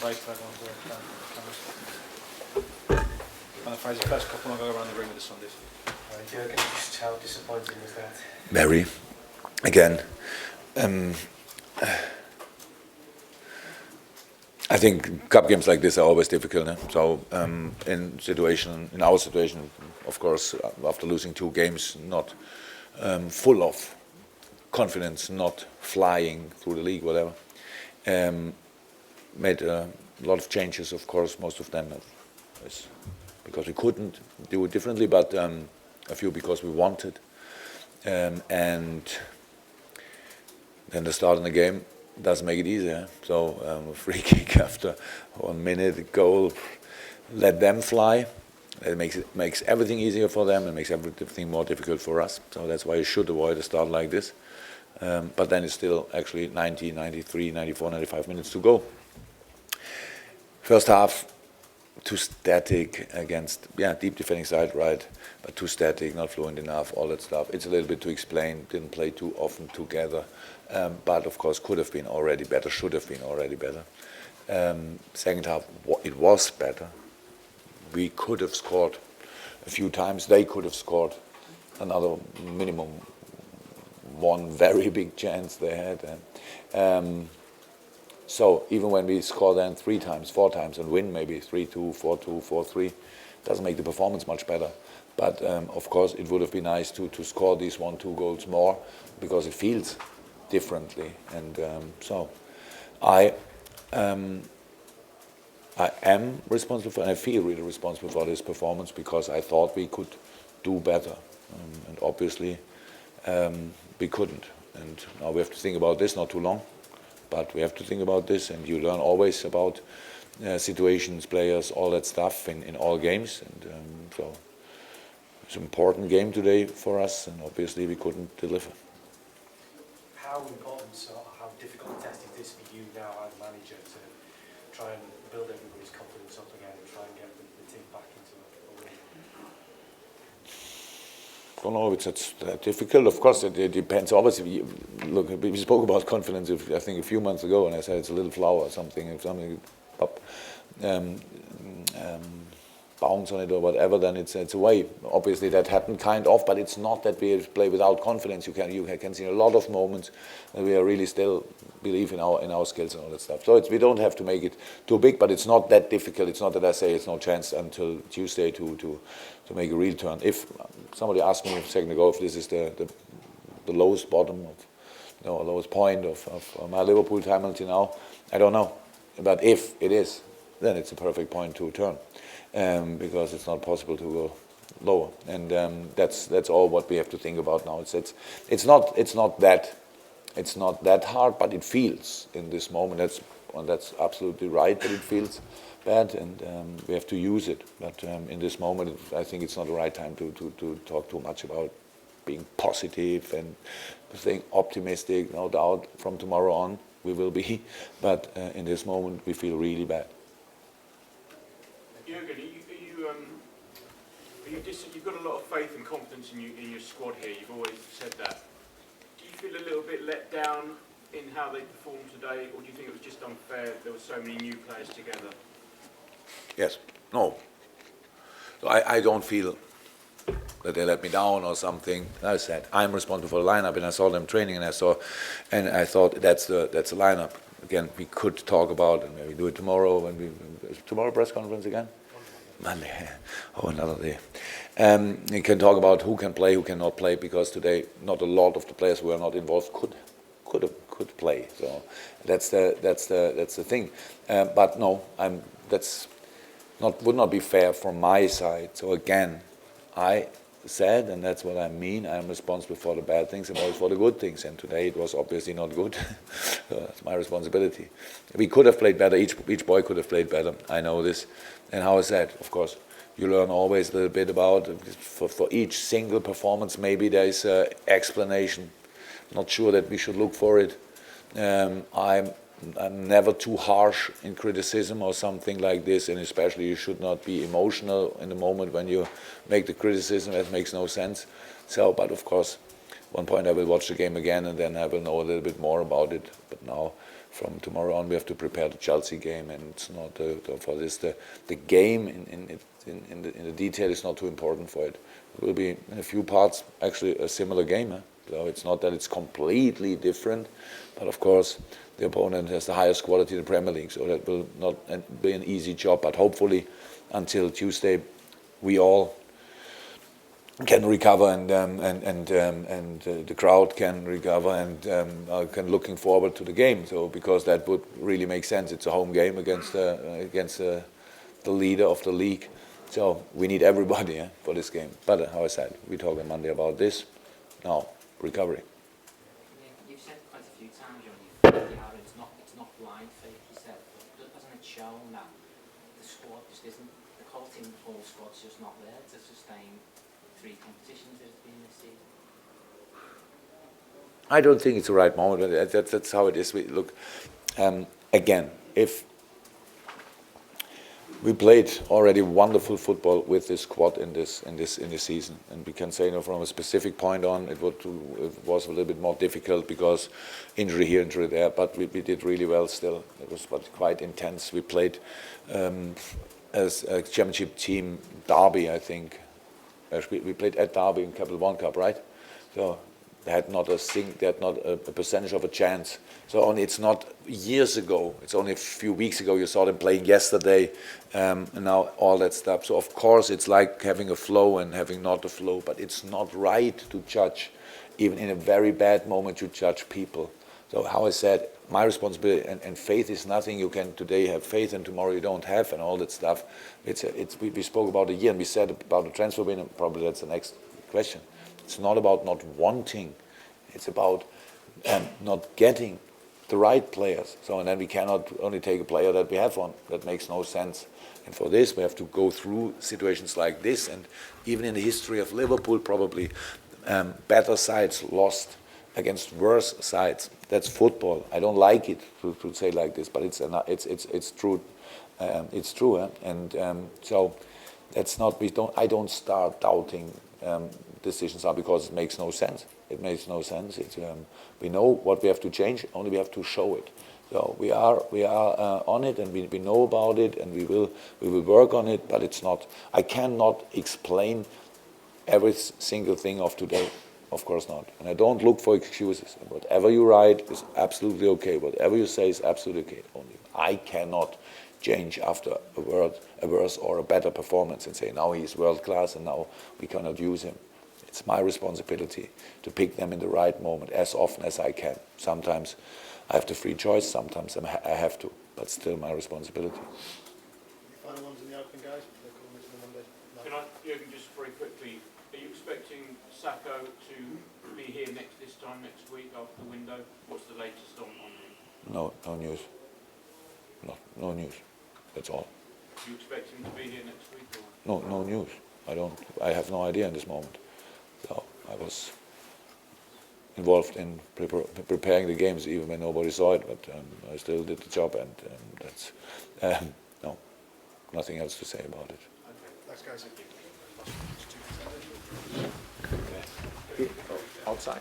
break for everyone to cameras. And Fraser, first couple I'll go around the room with the Sundays. Jürgen, just how disappointing was that? Very. Again, I think cup games like this are always difficult. So in our situation, of course, after losing 2 games, not full of confidence, not flying through the league, whatever. Made a lot of changes, of course, most of them because we couldn't do it differently, but a few because we wanted. And then the start of the game does make it easier. So a free kick after 1 minute, a goal, let them fly. It makes everything easier for them and makes everything more difficult for us. So that's why you should avoid a start like this. But then it's still actually 90, 93, 94, 95 minutes to go. First half, too static against, deep defending side, right, but too static, not fluent enough, all that stuff. It's a little bit to explain, didn't play too often together, but of course could have been already better, should have been already better. Second half, it was better. We could have scored a few times, they could have scored another minimum, one very big chance they had. So even when we score then 3 times, 4 times and win maybe 3-2, 4-2, 4-3, doesn't make the performance much better. But of course it would have been nice to score these 1-2 goals more because it feels differently. And so I am responsible for, and I feel really responsible for this performance because I thought we could do better. And obviously we couldn't. And now we have to think about this, not too long. But we have to think about this, and you learn always about situations, players, all that stuff in all games. And so it's an important game today for us, and obviously we couldn't deliver. How important or how difficult a test is this for you now as manager to try and build everybody's confidence up again and try and get the team back into a win? I don't know if it's that difficult. Of course, it depends. Obviously, look, we spoke about confidence, I think, a few months ago, and I said it's a little flower or something. If something bounce on it or whatever, then it's away. Obviously, that happened kind of, but it's not that we play without confidence. You can see a lot of moments that we are really still believe in our skills and all that stuff. So we don't have to make it too big, but it's not that difficult. It's not that I say it's no chance until Tuesday to make a real turn. If somebody asked me a second ago if this is the lowest bottom of, lowest point of my Liverpool time until now, I don't know. But if it is, then it's a perfect point to turn, because it's not possible to go lower. And that's all what we have to think about now. It's not that hard, but it feels in this moment. That's absolutely right that it feels bad, and we have to use it. But in this moment, I think it's not the right time to talk too much about being positive and staying optimistic. No doubt from tomorrow on we will be, but in this moment we feel really bad. Jürgen, you've got a lot of faith and confidence in your squad here. You've always said that. Do you feel a little bit let down in how they performed today, or do you think it was just unfair there were so many new players together? Yes. No. So I don't feel that they let me down or something. I said I'm responsible for the lineup, and I saw them training, and I thought that's the lineup. Again, we could talk about, and maybe do it tomorrow. Tomorrow press conference again. Monday. Oh, another day. You can talk about who can play, who cannot play, because today not a lot of the players who are not involved could play. So that's the thing. But no, would not be fair from my side. So again, I said, and that's what I mean, I'm responsible for the bad things and also for the good things. And today it was obviously not good. So that's my responsibility. We could have played better. Each boy could have played better. I know this. And how I said, of course, you learn always a little bit about for each single performance. Maybe there is an explanation. Not sure that we should look for it. I'm never too harsh in criticism or something like this, and especially you should not be emotional in the moment when you make the criticism. That makes no sense. So, but of course, one point I will watch the game again, and then I will know a little bit more about it. But now, from tomorrow on we have to prepare the Chelsea game, and it's not for this the game in the detail is not too important for it. It will be in a few parts actually a similar game. So it's not that it's completely different, but of course the opponent has the highest quality in the Premier League, so that will not be an easy job. But hopefully until Tuesday we all can recover, and the crowd can recover, and can looking forward to the game. So because that would really make sense. It's a home game against the leader of the league. So we need everybody for this game. But how I said, we talk on Monday about this. Now recovery. You've said quite a few times, it's not blind faith. You said, but doesn't it show that the squad just isn't, the quality in the whole squad's just not there to sustain 3 competitions there's been this season? I don't think it's the right moment. That's how it is. Look, again, if we played already wonderful football with this squad in this season, and we can say, from a specific point on, it was a little bit more difficult because injury here, injury there. But we did really well still. It was quite intense. We played as a championship team, Derby, I think. We played at Derby in Capital One Cup, right? So they had not a percentage of a chance. So it's not years ago. It's only a few weeks ago. You saw them playing yesterday, and now all that stuff. So of course it's like having a flow and having not a flow, but it's not right to judge, even in a very bad moment, to judge people. So how I said, my responsibility and faith is nothing you can today have faith and tomorrow you don't have, and all that stuff. We spoke about a year, and we said about the transfer window. Probably that's the next question. It's not about not wanting. It's about not getting the right players. So, and then we cannot only take a player that we have on. That makes no sense. And for this, we have to go through situations like this. And even in the history of Liverpool, probably better sides lost against worse sides. That's football. I don't like it to say like this, but it's true. It's true, and so that's not. I don't start doubting decisions are because it makes no sense. It makes no sense. We know what we have to change. Only we have to show it. So we are on it, and we know about it, and we will work on it. But it's not. I cannot explain every single thing of today. Of course not. And I don't look for excuses. Whatever you write is absolutely okay. Whatever you say is absolutely okay. Only I cannot change after a worse or a better performance and say now he's world class and now we cannot use him. It's my responsibility to pick them in the right moment as often as I can. Sometimes I have the free choice, sometimes I have to, but still my responsibility. The final ones in the open, guys. They're coming to the Monday. Can I, Jürgen, just very quickly, are you expecting Sacco to be here this time next week after the window? What's the latest on him? No news. No news. That's all. Do you expect him to be here next week? Or? No news. I have no idea in this moment. So I was involved in preparing the games even when nobody saw it, but I still did the job, and that's no, nothing else to say about it. Thanks, guys. Outside.